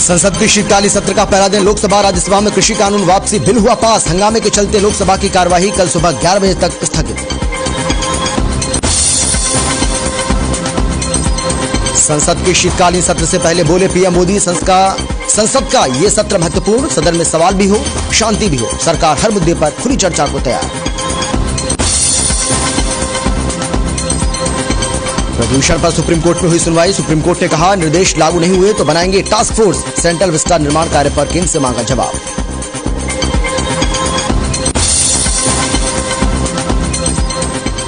संसद के शीतकालीन सत्र का पहला दिन लोकसभा राज्यसभा में कृषि कानून वापसी बिल हुआ पास। हंगामे के चलते लोकसभा की कार्यवाही कल सुबह 11 बजे तक स्थगित। संसद के शीतकालीन सत्र से पहले बोले पीएम मोदी, संसद का ये सत्र महत्वपूर्ण, सदन में सवाल भी हो, शांति भी हो, सरकार हर मुद्दे पर खुली चर्चा को तैयार। प्रदूषण पर सुप्रीम कोर्ट में हुई सुनवाई। सुप्रीम कोर्ट ने कहा, निर्देश लागू नहीं हुए तो बनाएंगे टास्क फोर्स। सेंट्रल विस्टा निर्माण कार्य पर केंद्र से मांगा जवाब।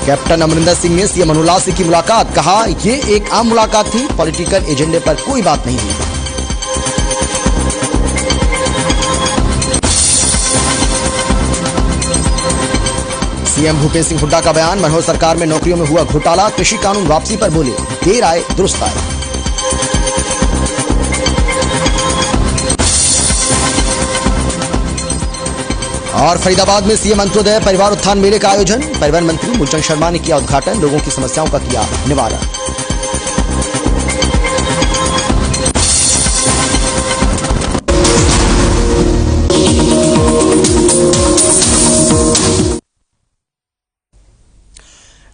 कैप्टन अमरिंदर सिंह ने सीएम मनोहर लाल से की मुलाकात। कहा, ये एक आम मुलाकात थी, पॉलिटिकल एजेंडे पर कोई बात नहीं हुई। सीएम भूपेंद्र सिंह हुड्डा का बयान, मनोहर सरकार में नौकरियों में हुआ घोटाला। कृषि कानून वापसी पर बोले, देर आए दुरुस्त आए। और फरीदाबाद में सीएम अंत्योदय परिवार उत्थान मेले का आयोजन। परिवहन मंत्री मूलचंद शर्मा ने किया उद्घाटन, लोगों की समस्याओं का किया निवारण।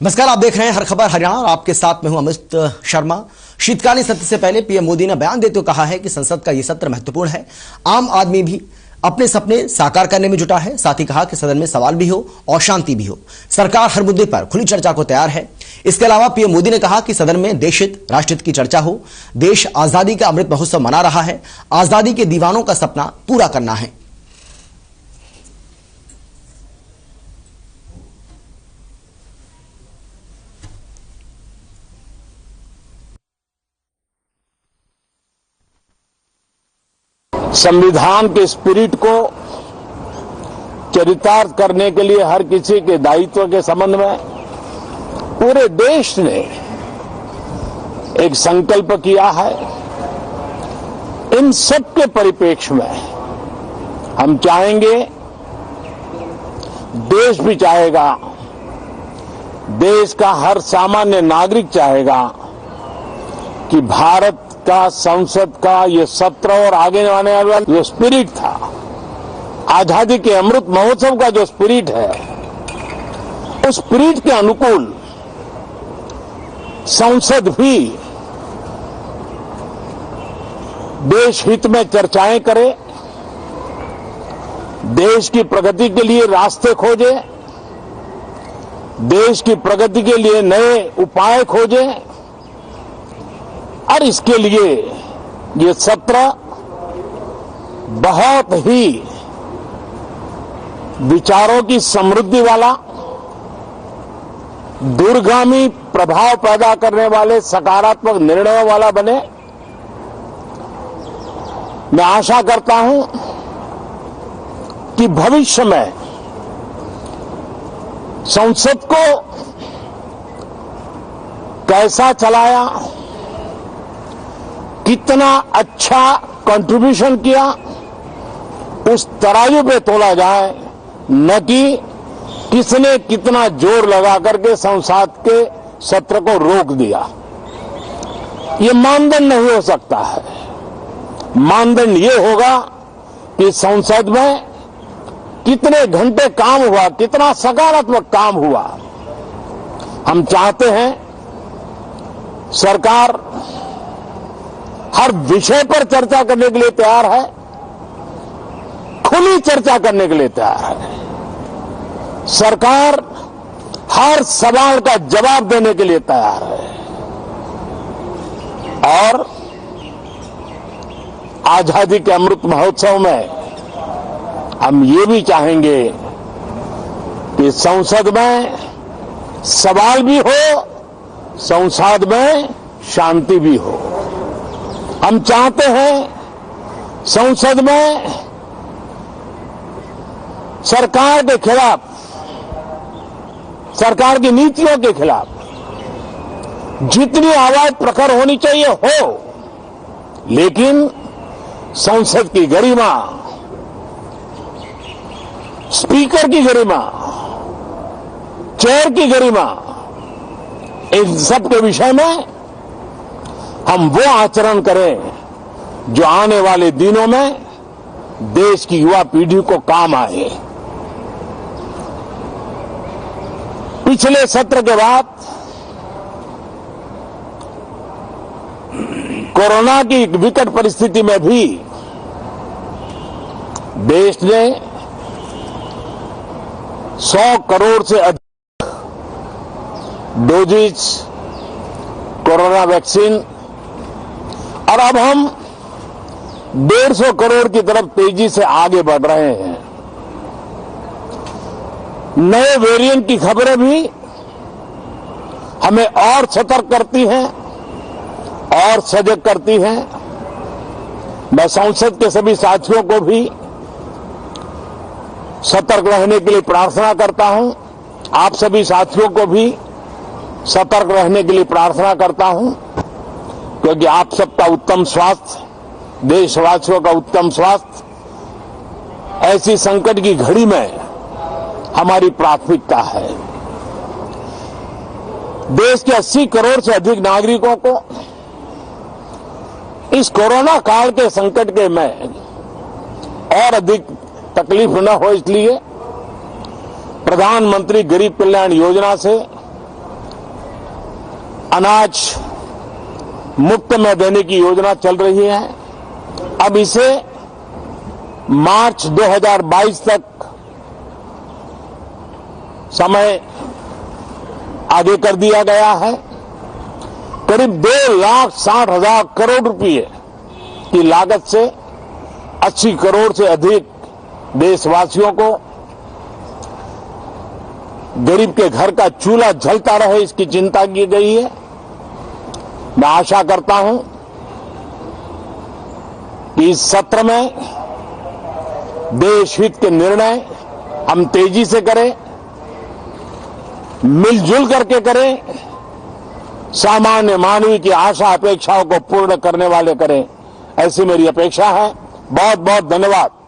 नमस्कार, आप देख रहे हैं हर खबर हरियाणा और आपके साथ में हूं अमित शर्मा। शीतकालीन सत्र से पहले पीएम मोदी ने बयान देते हुए कहा है कि संसद का यह सत्र महत्वपूर्ण है। आम आदमी भी अपने सपने साकार करने में जुटा है। साथ ही कहा कि सदन में सवाल भी हो और शांति भी हो, सरकार हर मुद्दे पर खुली चर्चा को तैयार है। इसके अलावा पीएम मोदी ने कहा कि सदन में देशहित, राष्ट्रहित की चर्चा हो। देश आजादी का अमृत महोत्सव मना रहा है, आजादी के दीवानों का सपना पूरा करना है। संविधान के स्पिरिट को चरितार्थ करने के लिए हर किसी के दायित्व के संबंध में पूरे देश ने एक संकल्प किया है। इन सब के परिप्रेक्ष्य में हम चाहेंगे, देश भी चाहेगा, देश का हर सामान्य नागरिक चाहेगा कि भारत का संसद का ये सत्र और आगे आने वाला जो स्पिरिट था, आजादी के अमृत महोत्सव का जो स्पिरिट है, उस स्पिरिट के अनुकूल संसद भी देश हित में चर्चाएं करे, देश की प्रगति के लिए रास्ते खोजे, देश की प्रगति के लिए नए उपाय खोजे। और इसके लिए ये सत्र बहुत ही विचारों की समृद्धि वाला, दूरगामी प्रभाव पैदा करने वाले सकारात्मक निर्णयों वाला बने। मैं आशा करता हूं कि भविष्य में संसद को कैसा चलाया, कितना अच्छा कंट्रीब्यूशन किया, उस तराजू पे तोला जाए, न कि किसने कितना जोर लगा करके संसद के सत्र को रोक दिया। ये मानदंड नहीं हो सकता है। मानदंड ये होगा कि संसद में कितने घंटे काम हुआ, कितना सकारात्मक काम हुआ। हम चाहते हैं सरकार हर विषय पर चर्चा करने के लिए तैयार है, खुली चर्चा करने के लिए तैयार है। सरकार हर सवाल का जवाब देने के लिए तैयार है और आजादी के अमृत महोत्सव में हम ये भी चाहेंगे कि संसद में सवाल भी हो, संसद में शांति भी हो। हम चाहते हैं संसद में सरकार के खिलाफ, सरकार की नीतियों के खिलाफ जितनी आवाज प्रखर होनी चाहिए हो, लेकिन संसद की गरिमा, स्पीकर की गरिमा, चेयर की गरिमा, इन सब के विषय में हम वो आचरण करें जो आने वाले दिनों में देश की युवा पीढ़ी को काम आए। पिछले सत्र के बाद कोरोना की विकट परिस्थिति में भी देश ने 100 करोड़ से अधिक डोजेज कोरोना वैक्सीन और अब हम 150 करोड़ की तरफ तेजी से आगे बढ़ रहे हैं। नए वेरिएंट की खबरें भी हमें और सतर्क करती हैं और सजग करती हैं। मैं संसद के सभी साथियों को भी सतर्क रहने के लिए प्रार्थना करता हूं। आप सभी साथियों को भी सतर्क रहने के लिए प्रार्थना करता हूं, क्योंकि आप सबका उत्तम स्वास्थ्य, देशवासियों का उत्तम स्वास्थ्य ऐसी संकट की घड़ी में हमारी प्राथमिकता है। देश के 80 करोड़ से अधिक नागरिकों को इस कोरोना काल के संकट के में और अधिक तकलीफ न हो, इसलिए प्रधानमंत्री गरीब कल्याण योजना से अनाज मुफ्त में देने की योजना चल रही है। अब इसे मार्च 2022 तक समय आगे कर दिया गया है। करीब 2,60,000 करोड़ रुपए की लागत से 80 करोड़ से अधिक देशवासियों को गरीब के घर का चूल्हा जलता रहे, इसकी चिंता की गई है। मैं आशा करता हूं कि इस सत्र में देश हित के निर्णय हम तेजी से करें, मिलजुल करके करें, सामान्य मानवीय की आशा अपेक्षाओं को पूर्ण करने वाले करें, ऐसी मेरी अपेक्षा है। बहुत बहुत धन्यवाद।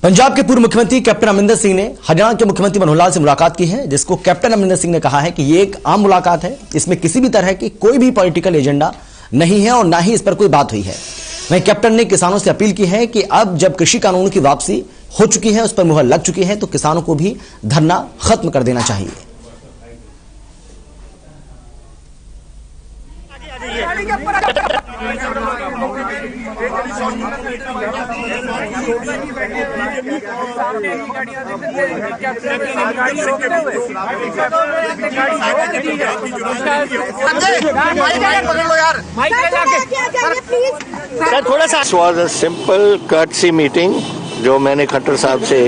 पंजाब के पूर्व मुख्यमंत्री कैप्टन अमरिंदर सिंह ने हरियाणा के मुख्यमंत्री मनोहर लाल से मुलाकात की है, जिसको कैप्टन अमरिंदर सिंह ने कहा है कि ये एक आम मुलाकात है, इसमें किसी भी तरह की कोई भी पॉलिटिकल एजेंडा नहीं है और ना ही इस पर कोई बात हुई है। वहीं कैप्टन ने किसानों से अपील की है कि अब जब कृषि कानून की वापसी हो चुकी है, उस पर मुहर लग चुकी है, तो किसानों को भी धरना खत्म कर देना चाहिए। This was a simple courtesy meeting जो मैंने खट्टर साहब से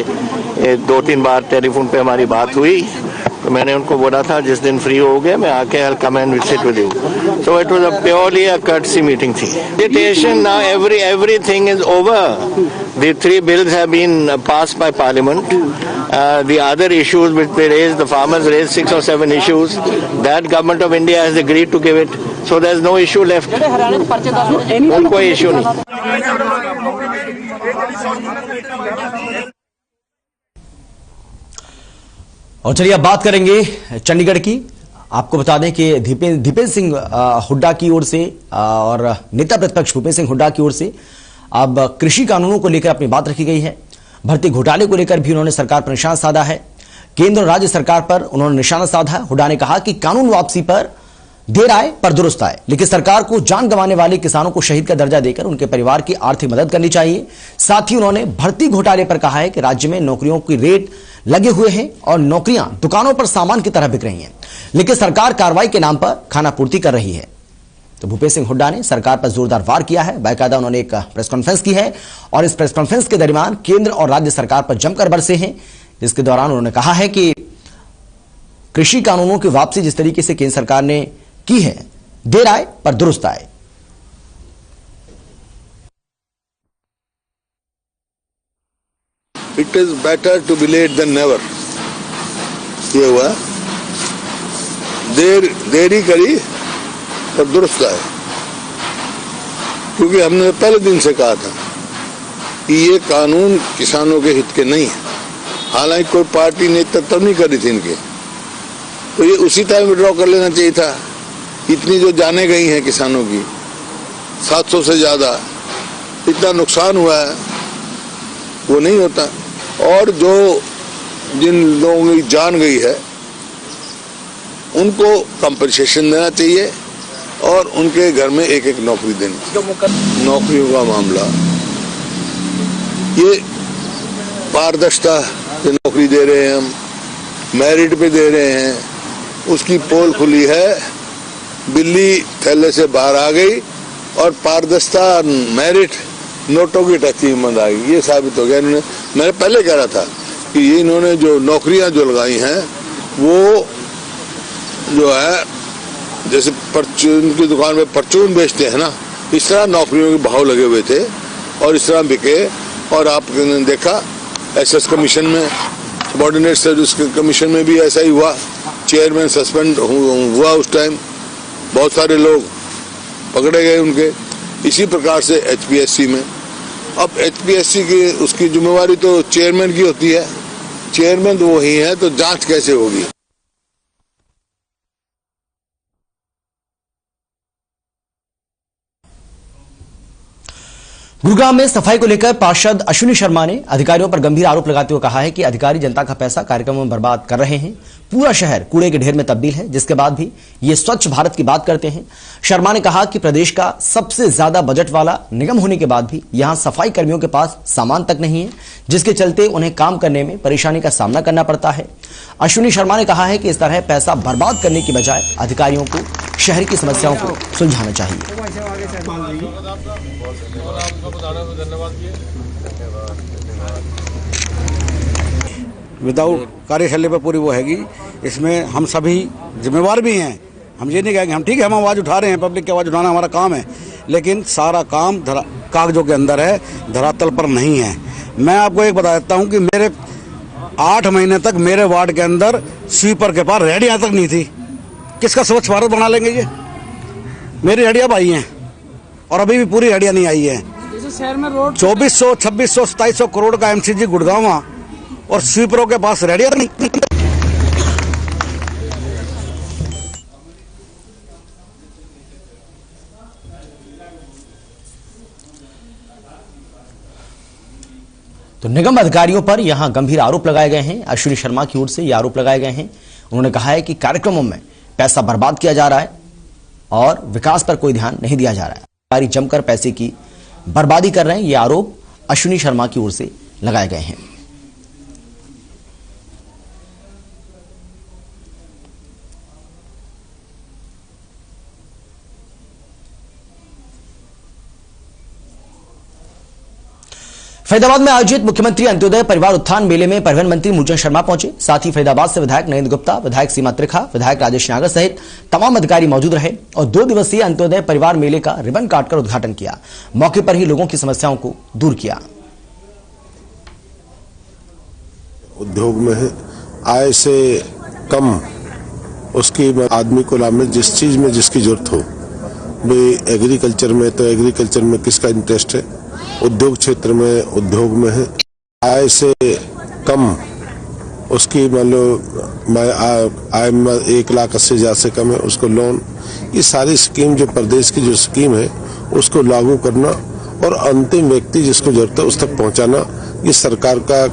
2-3 बार टेलीफोन पे हमारी बात हुई, तो मैंने उनको बोला था जिस दिन फ्री हो गए मैं आके I'll come and visit with you. So it was purely a courtesy meeting थी. Agitation now everything is over. The 3 bills have been passed by Parliament. The other issues which they raised, the farmers raised 6 or 7 issues. That Government of India has agreed to give it. So there's no issue left. कोई issue नहीं. और चलिए अब बात करेंगे चंडीगढ़ की। आपको बता दें कि दीपेंद्र सिंह हुड्डा की ओर से और नेता प्रतिपक्ष भूपेंद्र सिंह हुड्डा की ओर से अब कृषि कानूनों को लेकर अपनी बात रखी गई है। भर्ती घोटाले को लेकर भी उन्होंने सरकार पर निशाना साधा है। केंद्र और राज्य सरकार पर उन्होंने निशाना साधा। हुड्डा ने कहा कि कानून वापसी पर देर आए पर दुरुस्त आए, लेकिन सरकार को जान गंवाने वाले किसानों को शहीद का दर्जा देकर उनके परिवार की आर्थिक मदद करनी चाहिए। साथ ही उन्होंने भर्ती घोटाले पर कहा है कि राज्य में नौकरियों की रेट लगे हुए हैं और नौकरियां दुकानों पर सामान की तरह बिक रही हैं, लेकिन सरकार कार्रवाई के नाम पर खानापूर्ति कर रही है। तो भूपेंद्र सिंह हुड्डा ने सरकार पर जोरदार वार किया है। बाकायदा उन्होंने एक प्रेस कॉन्फ्रेंस की है और इस प्रेस कॉन्फ्रेंस के दरमियान केंद्र और राज्य सरकार पर जमकर बरसे हैं, जिसके दौरान उन्होंने कहा है कि कृषि कानूनों की वापसी जिस तरीके से केंद्र सरकार ने की है, देर आए पर दुरुस्त आए। It is better to be late than never. ये हुआ देरी करी पर दुरुस्त आए, क्योंकि हमने पहले दिन से कहा था कि ये कानून किसानों के हित के नहीं है। हालांकि कोई पार्टी ने तब नहीं करी थी इनके, तो ये उसी टाइम विड्रॉ कर लेना चाहिए था। इतनी जो जाने गई हैं किसानों की 700 से ज्यादा, इतना नुकसान हुआ है, वो नहीं होता। और जो जिन लोगों की जान गई है उनको कंपनसेशन देना चाहिए और उनके घर में एक एक नौकरी देनी। नौकरियों का मामला, ये पारदर्शिता से नौकरी दे रहे हैं, हम मेरिट पे दे रहे हैं, उसकी पोल खुली है, बिल्ली थैले से बाहर आ गई और पारदर्शिता मेरिट नोटों की अचीवमेंट आ गई। ये साबित हो गया। मैंने पहले कह रहा था कि ये इन्होंने जो नौकरियां जो लगाई हैं वो जो है जैसे परचून की दुकान में परचून बेचते हैं ना, इस तरह नौकरियों के भाव लगे हुए थे और इस तरह बिके। और आपने देखा एसएस कमीशन में, सबॉर्डिनेट सर्विस कमीशन में भी ऐसा ही हुआ। चेयरमैन सस्पेंड हुआ, उस टाइम बहुत सारे लोग पकड़े गए उनके। इसी प्रकार से एचपीएससी में, अब एचपीएससी की उसकी जिम्मेवारी तो चेयरमैन की होती है, चेयरमैन तो वही है, तो जांच कैसे होगी। गुरुग्राम में सफाई को लेकर पार्षद अश्विनी शर्मा ने अधिकारियों पर गंभीर आरोप लगाते हुए कहा है कि अधिकारी जनता का पैसा कार्यक्रमों में बर्बाद कर रहे हैं। पूरा शहर कूड़े के ढेर में तब्दील है, जिसके बाद भी ये स्वच्छ भारत की बात करते हैं। शर्मा ने कहा कि प्रदेश का सबसे ज्यादा बजट वाला निगम होने के बाद भी यहां सफाई कर्मियों के पास सामान तक नहीं है, जिसके चलते उन्हें काम करने में परेशानी का सामना करना पड़ता है। अश्विनी शर्मा ने कहा है कि इस तरह पैसा बर्बाद करने की बजाय अधिकारियों को शहर की समस्याओं को सुलझाना चाहिए। विदाउट कार्यशैली पर पूरी वो हैगी, इसमें हम सभी जिम्मेवार भी हैं। हम ये नहीं कहेंगे, हम ठीक है, हम आवाज़ उठा रहे हैं, पब्लिक की आवाज़ उठाना हमारा काम है, लेकिन सारा काम कागजों के अंदर है, धरातल पर नहीं है। मैं आपको एक बता देता हूं कि मेरे 8 महीने तक मेरे वार्ड के अंदर स्वीपर के पास रेहड़ियां तक नहीं थी। किसका स्वच्छ भारत बना लेंगे ये? मेरी रेहड़ियां आई हैं और अभी भी पूरी रेहड़ियां नहीं आई है। शहर में रोड 2400, 2600, 2700 करोड़ का एमसीजी गुड़गांव और स्वीपरों के पास रेडिया नहीं। तो निगम अधिकारियों पर यहां गंभीर आरोप लगाए गए हैं। अश्विनी शर्मा की ओर से ये आरोप लगाए गए हैं। उन्होंने कहा है कि कार्यक्रमों में पैसा बर्बाद किया जा रहा है और विकास पर कोई ध्यान नहीं दिया जा रहा है। अधिकारी जमकर पैसे की बर्बादी कर रहे हैं। ये आरोप अश्विनी शर्मा की ओर से लगाए गए हैं। फरीदाबाद में आयोजित मुख्यमंत्री अंत्योदय परिवार उत्थान मेले में परिवहन मंत्री मूलचंद शर्मा पहुंचे। साथ ही फरीदाबाद से विधायक नरेंद्र गुप्ता, विधायक सीमा त्रिखा, विधायक राजेश नागर सहित तमाम अधिकारी मौजूद रहे और 2 दिवसीय अंत्योदय परिवार मेले का रिबन काटकर उद्घाटन किया। मौके पर ही लोगों की समस्याओं को दूर किया। उद्योग में आय से कम उसकी आदमी को लाभ में जिस चीज में जिसकी जरूरत हो, भाई एग्रीकल्चर में तो एग्रीकल्चर में किसका इंटरेस्ट है, उद्योग क्षेत्र में उद्योग में है, आय से कम उसकी मान लो आय 1,80,000 से कम है उसको लोन। ये सारी स्कीम जो प्रदेश की जो स्कीम है उसको लागू करना और अंतिम व्यक्ति जिसको जरूरत है उस तक पहुंचाना, ये सरकार का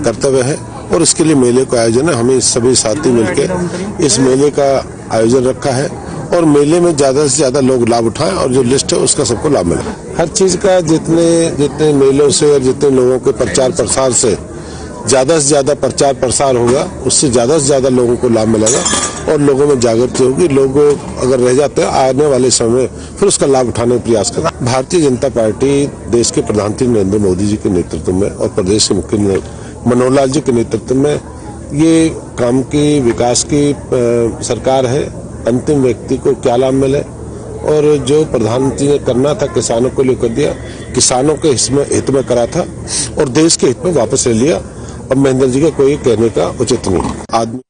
कर्तव्य है। और इसके लिए मेले का आयोजन है। हमें सभी साथी मिलकर इस मेले का आयोजन रखा है और मेले में ज्यादा से ज्यादा लोग लाभ उठाएं और जो लिस्ट है उसका सबको लाभ मिले। हर चीज का जितने मेलों से और जितने लोगों के प्रचार प्रसार से ज्यादा प्रचार प्रसार होगा, उससे ज्यादा लोगों को लाभ मिलेगा और लोगों में जागृति होगी। लोग अगर रह जाते हैं आने वाले समय फिर उसका लाभ उठाने का प्रयास करें। भारतीय जनता पार्टी देश के प्रधानमंत्री नरेंद्र मोदी जी के नेतृत्व में और प्रदेश के मुख्य मनोहर लाल जी के नेतृत्व में ये काम की विकास की सरकार है। अंतिम व्यक्ति को क्या लाभ मिले और जो प्रधानमंत्री ने करना था किसानों को लिए कर दिया, किसानों के हित में करा था और देश के हित में वापस ले लिया। अब महेंद्र जी का कोई कहने का उचित नहीं। आदमी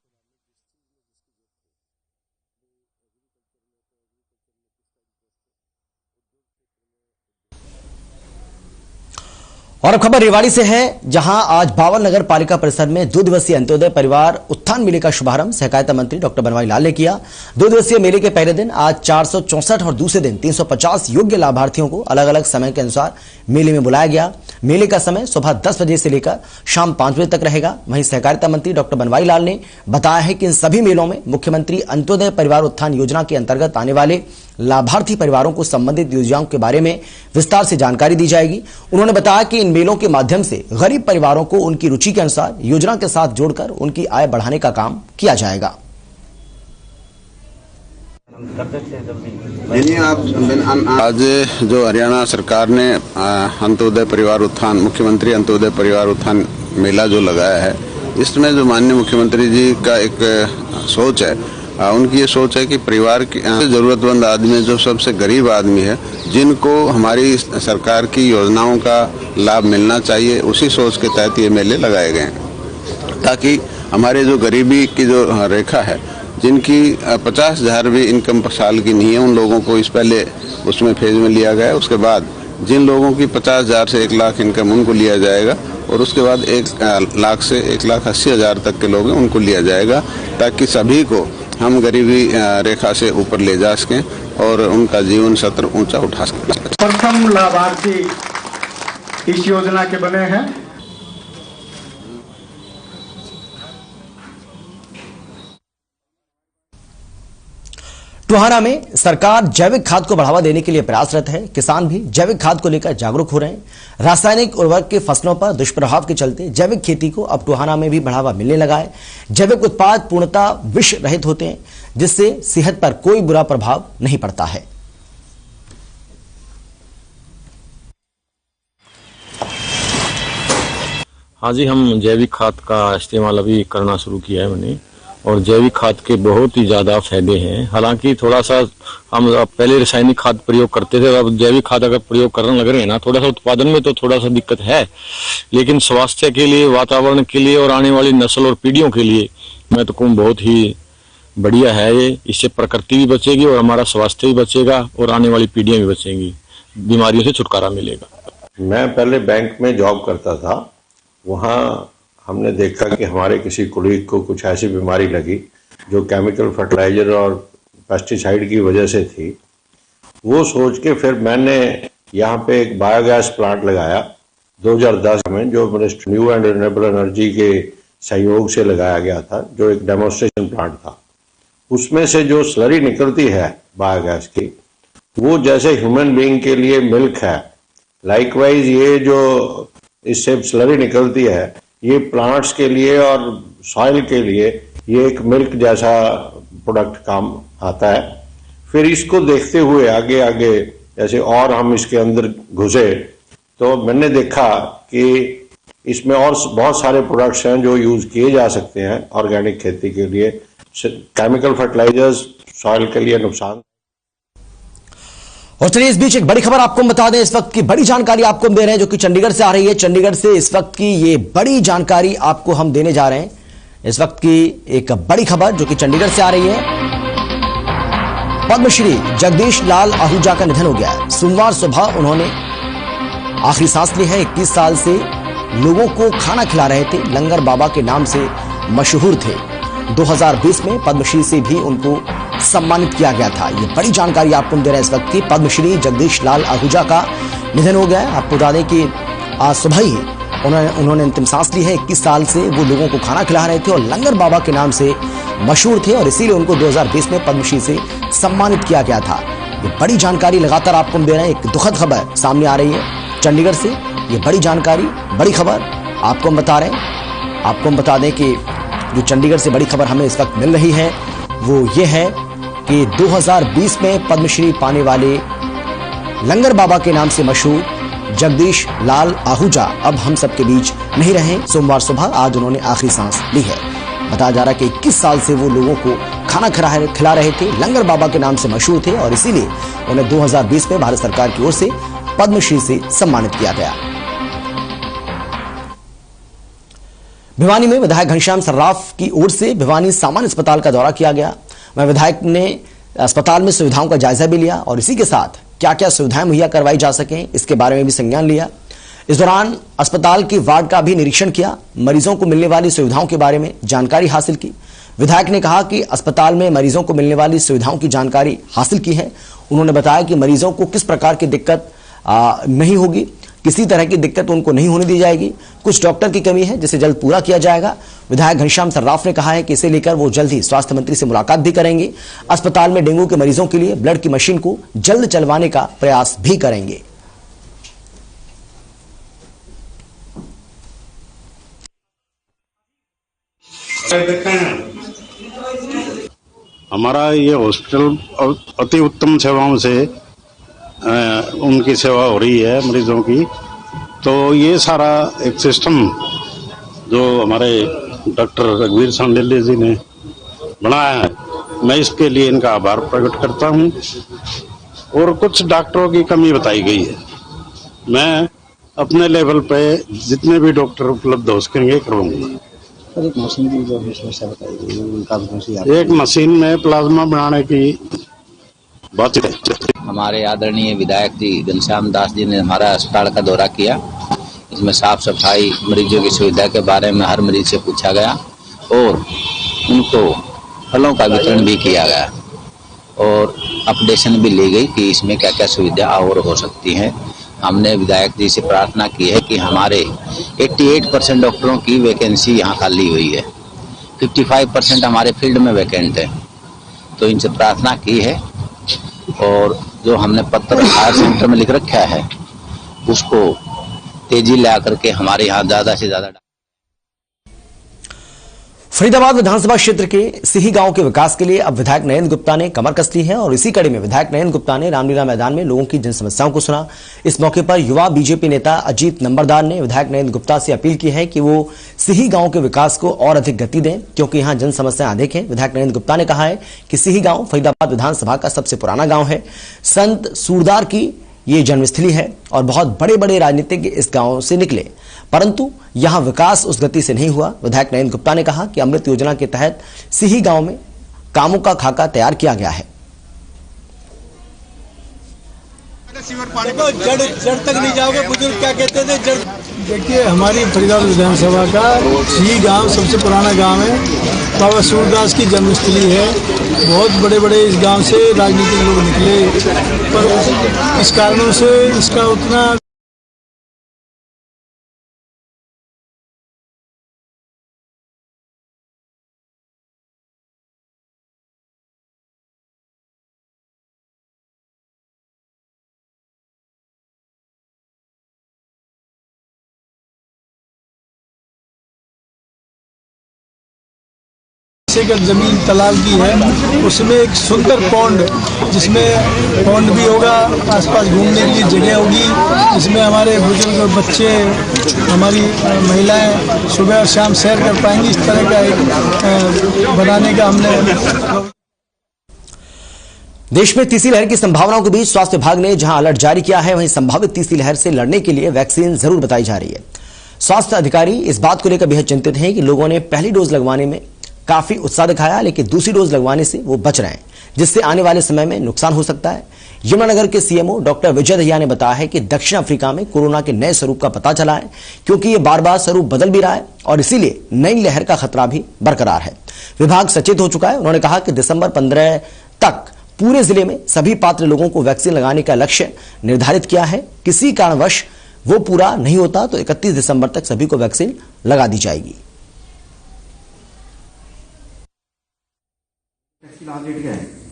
और अब खबर रेवाड़ी से है, जहां आज बावल नगर पालिका परिसर में 2 दिवसीय अंत्योदय परिवार उत्थान मेले का शुभारंभ सहकारिता मंत्री डॉक्टर बनवारी लाल ने किया। 2 दिवसीय मेले के पहले दिन आज 464 और दूसरे दिन 350 योग्य लाभार्थियों को अलग अलग समय के अनुसार मेले में बुलाया गया। मेले का समय सुबह 10 बजे से लेकर शाम 5 बजे तक रहेगा। वहीं सहकारिता मंत्री डॉक्टर बनवारी लाल ने बताया है कि इन सभी मेलों में मुख्यमंत्री अंत्योदय परिवार उत्थान योजना के अंतर्गत आने वाले लाभार्थी परिवारों को संबंधित योजनाओं के बारे में विस्तार से जानकारी दी जाएगी। उन्होंने बताया कि इन मेलों के माध्यम से गरीब परिवारों को उनकी रुचि के अनुसार योजना के साथ जोड़कर उनकी आय बढ़ाने का काम किया जाएगा। आज जो हरियाणा सरकार ने अंत्योदय परिवार उत्थान, मुख्यमंत्री अंत्योदय परिवार उत्थान मेला जो लगाया है, इसमें जो माननीय मुख्यमंत्री जी का एक सोच है, उनकी ये सोच है कि परिवार के जरूरतमंद आदमी, जो सबसे गरीब आदमी है, जिनको हमारी सरकार की योजनाओं का लाभ मिलना चाहिए, उसी सोच के तहत ये मेले लगाए गए हैं, ताकि हमारे जो गरीबी की जो रेखा है, जिनकी 50,000 भी इनकम साल की नहीं है, उन लोगों को इस पहले उसमें फेज में लिया गया है। उसके बाद जिन लोगों की 50,000 से 1 लाख इनकम, उनको लिया जाएगा, और उसके बाद 1 लाख से 1,80,000 तक के लोग हैं, उनको लिया जाएगा, ताकि सभी को हम गरीबी रेखा से ऊपर ले जा सकें और उनका जीवन स्तर ऊंचा उठा सकें। प्रथम लाभार्थी इस योजना के बने हैं। टोहाना में सरकार जैविक खाद को बढ़ावा देने के लिए प्रयासरत है। किसान भी जैविक खाद को लेकर जागरूक हो रहे हैं। रासायनिक उर्वरक के फसलों पर दुष्प्रभाव के चलते जैविक खेती को अब टोहाना में भी बढ़ावा मिलने लगा है। जैविक उत्पाद पूर्णतः विष रहित होते हैं, जिससे सेहत पर कोई बुरा प्रभाव नहीं पड़ता है। हाँ जी, हम जैविक खाद का इस्तेमाल अभी करना शुरू किया है मैंने, और जैविक खाद के बहुत ही ज्यादा फायदे हैं। हालांकि थोड़ा सा हम पहले रासायनिक खाद प्रयोग करते थे, अब जैविक खाद अगर प्रयोग करने लग रहे हैं ना, थोड़ा सा उत्पादन में तो थोड़ा सा दिक्कत है, लेकिन स्वास्थ्य के लिए, वातावरण के लिए और आने वाली नस्ल और पीढ़ियों के लिए महत्वपूर्ण बहुत ही बढ़िया है ये। इससे प्रकृति भी बचेगी और हमारा स्वास्थ्य भी बचेगा और आने वाली पीढ़ियां भी बचेंगी, बीमारियों से छुटकारा मिलेगा। मैं पहले बैंक में जॉब करता था, वहाँ हमने देखा कि हमारे किसी कोलीग को कुछ ऐसी बीमारी लगी जो केमिकल फर्टिलाइजर और पेस्टिसाइड की वजह से थी। वो सोच के फिर मैंने यहाँ पे एक बायोगैस प्लांट लगाया 2010 में, जो ministry new and renewable energy के सहयोग से लगाया गया था, जो एक डेमोन्स्ट्रेशन प्लांट था। उसमें से जो स्लरी निकलती है बायोगैस की, वो जैसे ह्यूमन बीइंग के लिए मिल्क है, लाइकवाइज ये जो इससे स्लरी निकलती है, ये प्लांट्स के लिए और सॉइल के लिए ये एक मिल्क जैसा प्रोडक्ट काम आता है। फिर इसको देखते हुए आगे आगे जैसे और हम इसके अंदर घुसे, तो मैंने देखा कि इसमें और बहुत सारे प्रोडक्ट्स हैं जो यूज किए जा सकते हैं ऑर्गेनिक खेती के लिए। केमिकल फर्टिलाइजर्स सॉइल के लिए नुकसान। और चलिए, इस बीच एक बड़ी खबर आपको बता दें। इस वक्त की बड़ी जानकारी आपको दे रहे हैं, जो कि चंडीगढ़ से आ रही है। चंडीगढ़ से इस वक्त की ये बड़ी जानकारी आपको हम देने जा रहे हैं। इस वक्त की एक बड़ी खबर जो कि चंडीगढ़ से आ रही है। पद्मश्री जगदीश लाल आहूजा का निधन हो गया है। सोमवार सुबह उन्होंने आखिरी सांस ली है। 21 साल से लोगों को खाना खिला रहे थे, लंगर बाबा के नाम से मशहूर थे। 2020 में पद्मश्री से भी उनको सम्मानित किया गया था। ये बड़ी जानकारी आपको दे रहे हैं इस वक्त की। पद्मश्री जगदीश लाल आहूजा का निधन हो गया है। आपको बता दें कि आज सुबह ही उन्होंने अंतिम सांस ली है। 21 साल से वो लोगों को खाना खिला रहे थे और लंगर बाबा के नाम से मशहूर थे, और इसीलिए उनको 2020 में पद्मश्री से सम्मानित किया गया था। ये बड़ी जानकारी लगातार आपको दे रहे हैं। एक दुखद खबर सामने आ रही है चंडीगढ़ से। ये बड़ी जानकारी, बड़ी खबर आपको हम बता रहे हैं। आपको हम बता दें कि जो चंडीगढ़ से बड़ी खबर हमें इस वक्त मिल रही है वो ये है कि 2020 में पद्मश्री पाने वाले लंगर बाबा के नाम से मशहूर जगदीश लाल आहूजा अब हम सबके बीच नहीं रहे। सोमवार सुबह आज उन्होंने आखिरी सांस ली है। बताया जा रहा है कि 21 साल से वो लोगों को खाना खिला रहे थे, लंगर बाबा के नाम से मशहूर थे, और इसीलिए उन्हें 2020 में भारत सरकार की ओर से पद्मश्री से सम्मानित किया गया। भिवानी में विधायक घनश्याम सर्राफ की ओर से भिवानी सामान्य अस्पताल का दौरा किया गया। वह विधायक ने अस्पताल में सुविधाओं का जायजा भी लिया और इसी के साथ क्या क्या सुविधाएं मुहैया करवाई जा सकें इसके बारे में भी संज्ञान लिया। इस दौरान अस्पताल की वार्ड का भी निरीक्षण किया, मरीजों को मिलने वाली सुविधाओं के बारे में जानकारी हासिल की। विधायक ने कहा कि अस्पताल में मरीजों को मिलने वाली सुविधाओं की जानकारी हासिल की है। उन्होंने बताया कि मरीजों को किस प्रकार की दिक्कत नहीं होगी, किसी तरह की दिक्कत उनको नहीं होने दी जाएगी। कुछ डॉक्टर की कमी है जिसे जल्द पूरा किया जाएगा। विधायक घनश्याम सर्राफ ने कहा है कि इसे लेकर वो जल्द ही स्वास्थ्य मंत्री से मुलाकात भी करेंगे। अस्पताल में डेंगू के मरीजों के लिए ब्लड की मशीन को जल्द चलवाने का प्रयास भी करेंगे। हमारा ये हॉस्पिटल अति उत्तम सेवाओं से उनकी सेवा हो रही है मरीजों की। तो ये सारा एक सिस्टम जो हमारे डॉक्टर रघुवीर सांडिल्य जी ने बनाया है, मैं इसके लिए इनका आभार प्रकट करता हूं। और कुछ डॉक्टरों की कमी बताई गई है, मैं अपने लेवल पे जितने भी डॉक्टर उपलब्ध हो सकेंगे करवाऊंगा। एक मशीन की जो समस्या बताई गई उनका एक मशीन में प्लाज्मा बनाने की बात है। हमारे आदरणीय विधायक जी घनश्याम दास जी ने हमारा अस्पताल का दौरा किया। इसमें साफ सफाई, मरीजों की सुविधा के बारे में हर मरीज से पूछा गया और उनको फलों का वितरण भी किया गया और अपडेशन भी ली गई कि इसमें क्या क्या सुविधा और हो सकती है। हमने विधायक जी से प्रार्थना की है कि हमारे 88% डॉक्टरों की वैकेंसी यहाँ खाली हुई है, 55% हमारे फील्ड में वैकेंट है। तो इनसे प्रार्थना की है और जो हमने पत्र हायर सेंटर में लिख रखा है उसको तेजी ला करके हमारे यहाँ ज्यादा से ज्यादा। फरीदाबाद विधानसभा क्षेत्र के सिही गांव के विकास के लिए अब विधायक नरेंद्र गुप्ता ने कमर कस ली है और इसी कड़ी में विधायक नरेंद्र गुप्ता ने रामलीला मैदान में लोगों की जन समस्याओं को सुना। इस मौके पर युवा बीजेपी नेता अजीत नंबरदार ने विधायक नरेंद्र गुप्ता से अपील की है कि वो सिही गांव के विकास को और अधिक गति दें क्योंकि यहां जन समस्याएं अधिक है। विधायक नरेंद्र गुप्ता ने कहा है कि सिही गांव फरीदाबाद विधानसभा का सबसे पुराना गांव है, संत सूरदार की ये जन्मस्थली है और बहुत बड़े बड़े राजनीतिज्ञ इस गांव से निकले, परंतु यहां विकास उस गति से नहीं हुआ। विधायक नरेंद्र गुप्ता ने कहा कि अमृत योजना के तहत सिही गांव में कामों का खाका तैयार किया गया है। जड़ तक नहीं जाओगे, बुजुर्ग क्या कहते थे जड़। देखिए, हमारी फरीदाबाद विधानसभा का सिही गांव सबसे पुराना गांव है, बाबा सूरदास की जन्मस्थली है। बहुत बड़े बड़े इस गांव से राजनीतिक लोग निकले, पर इस कारणों से इसका उतना का जमीन तालाब की है, उसमें एक सुंदर पौंड, जिसमें पौंड भी होगा, आसपास घूमने की जगह होगी, जिसमें हमारे बुजुर्ग, बच्चे, हमारी महिलाएं सुबह और शाम सैर कर पाएंगी। इस तरह का एक बनाने का हमने। देश में तीसरी लहर की संभावनाओं के बीच स्वास्थ्य विभाग ने जहां अलर्ट जारी किया है, वहीं संभावित तीसरी लहर से लड़ने के लिए वैक्सीन जरूर बताई जा रही है। स्वास्थ्य अधिकारी इस बात को लेकर बेहद चिंतित हैं कि लोगों ने पहली डोज लगवाने में काफी उत्साह दिखाया, लेकिन दूसरी डोज लगवाने से वो बच रहे हैं, जिससे आने वाले समय में नुकसान हो सकता है। यमुनानगर के सीएमओ डॉक्टर विजय दहिया ने बताया है कि दक्षिण अफ्रीका में कोरोना के नए स्वरूप का पता चला है, क्योंकि ये बार बार स्वरूप बदल भी रहा है और इसीलिए नई लहर का खतरा भी बरकरार है। विभाग सचेत हो चुका है। उन्होंने कहा कि दिसंबर 15 तक पूरे जिले में सभी पात्र लोगों को वैक्सीन लगाने का लक्ष्य निर्धारित किया है। किसी कारणवश वो पूरा नहीं होता तो 31 दिसंबर तक सभी को वैक्सीन लगा दी जाएगी।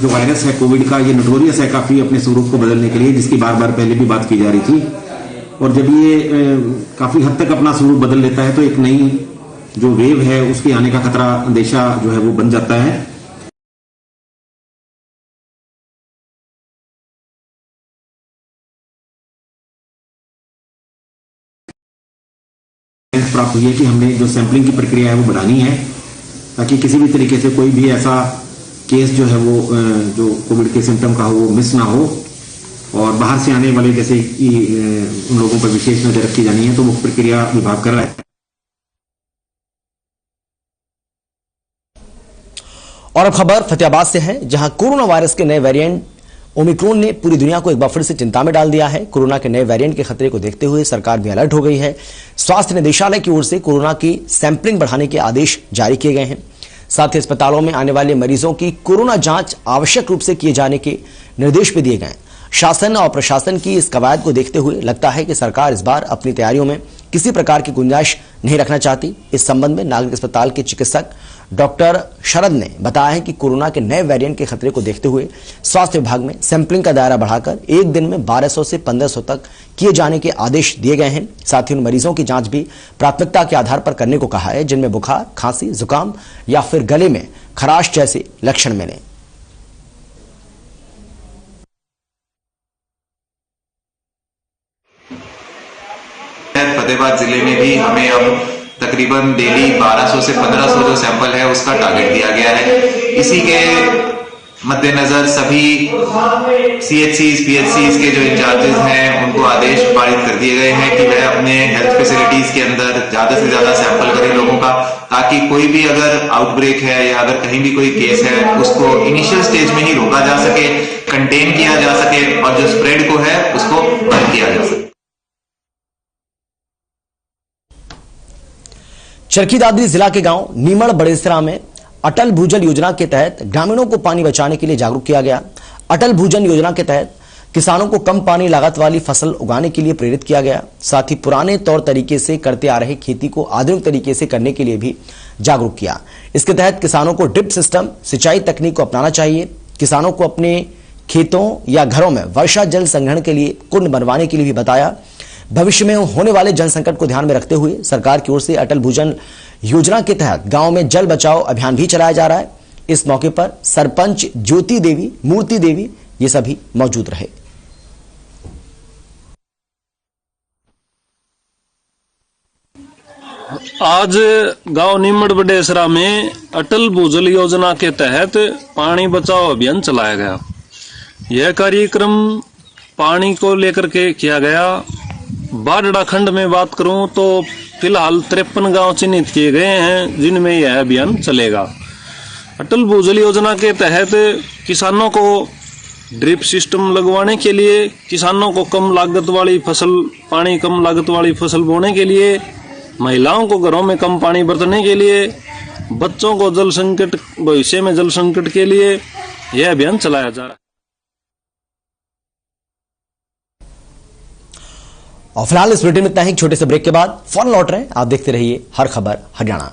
जो वायरस है कोविड का, ये नोटोरियस है काफी अपने स्वरूप को बदलने के लिए, जिसकी बार बार पहले भी बात की जा रही थी। और जब ये काफी हद तक अपना स्वरूप बदल लेता है तो एक नई जो वेव है उसके आने का खतरा, अंदेशा जो है वो बन जाता है। प्राप्त हुई है कि हमने जो सैंपलिंग की प्रक्रिया है वो बढ़ानी है, ताकि किसी भी तरीके से कोई भी ऐसा केस जो है वो जो कोविड के सिम्टम का हो वो मिस ना हो। और बाहर से आने वाले जैसे कि उन लोगों पर विशेष नजर रखी जानी है, तो वो प्रक्रिया विभाग कर रहा है। और अब खबर फतेहाबाद से है, जहां कोरोना वायरस के नए वेरिएंट ओमिक्रॉन ने पूरी दुनिया को एक बार फिर से चिंता में डाल दिया है। कोरोना के नए वेरिएंट के खतरे को देखते हुए सरकार भी अलर्ट हो गई है। स्वास्थ्य निदेशालय की ओर से कोरोना की सैंपलिंग बढ़ाने के आदेश जारी किए गए हैं। साथ ही अस्पतालों में आने वाले मरीजों की कोरोना जांच आवश्यक रूप से किए जाने के निर्देश भी दिए गए हैं। शासन और प्रशासन की इस कवायद को देखते हुए लगता है कि सरकार इस बार अपनी तैयारियों में किसी प्रकार की गुंजाइश नहीं रखना चाहती। इस संबंध में नागरिक अस्पताल के चिकित्सक डॉक्टर शरद ने बताया है कि कोरोना के नए वेरिएंट के खतरे को देखते हुए स्वास्थ्य विभाग में सैंपलिंग का दायरा बढ़ाकर एक दिन में 1200 से 1500 तक किए जाने के आदेश दिए गए हैं। साथ ही उन मरीजों की जांच भी प्राथमिकता के आधार पर करने को कहा है जिनमें बुखार, खांसी, जुकाम या फिर गले में खराश जैसे लक्षण मिले। फतेहाबाद जिले में भी हमें अब तकरीबन डेली 1200 से 1500 जो सैंपल है उसका टारगेट दिया गया है। इसी के मद्देनजर सभी CHCs, PHCs के जो इंचार्जेस हैं उनको आदेश पारित कर दिए गए हैं कि वह अपने हेल्थ फैसिलिटीज के अंदर ज्यादा से ज्यादा सैंपल करें लोगों का, ताकि कोई भी अगर आउटब्रेक है या अगर कहीं भी कोई केस है उसको इनिशियल स्टेज में ही रोका जा सके, कंटेन किया जा सके और जो स्प्रेड को है उसको बंद किया जा सके। चरखी दादरी जिला के गांव नीमड़ बड़ेसरा में अटल भूजल योजना के तहत ग्रामीणों को पानी बचाने के लिए जागरूक किया गया। अटल भूजल योजना के तहत किसानों को कम पानी लागत वाली फसल उगाने के लिए प्रेरित किया गया। साथ ही पुराने तौर तरीके से करते आ रहे खेती को आधुनिक तरीके से करने के लिए भी जागरूक किया। इसके तहत किसानों को ड्रिप सिस्टम सिंचाई तकनीक को अपनाना चाहिए। किसानों को अपने खेतों या घरों में वर्षा जल संग्रहण के लिए कुंड बनवाने के लिए भी बताया। भविष्य में होने वाले जल संकट को ध्यान में रखते हुए सरकार की ओर से अटल भूजल योजना के तहत गांव में जल बचाओ अभियान भी चलाया जा रहा है। इस मौके पर सरपंच ज्योति देवी, मूर्ति देवी ये सभी मौजूद रहे। आज गांव नीमड़ बड़ेसरा में अटल भूजल योजना के तहत पानी बचाओ अभियान चलाया गया। यह कार्यक्रम पानी को लेकर के किया गया। बाढ़ड़ा खंड में बात करूं तो फिलहाल 53 गांव चिन्हित किए गए हैं जिनमें यह अभियान चलेगा। अटल भूजल योजना के तहत किसानों को ड्रिप सिस्टम लगवाने के लिए, किसानों को कम लागत वाली फसल, पानी कम लागत वाली फसल बोने के लिए, महिलाओं को घरों में कम पानी बरतने के लिए, बच्चों को जल संकट, भविष्य में जल संकट के लिए यह अभियान चलाया जा रहा है। और फिलहाल इस बुलेटिन में इतना ही। छोटे से ब्रेक के बाद फौरन लौट रहे हैं। आप देखते रहिए हर खबर हरियाणा।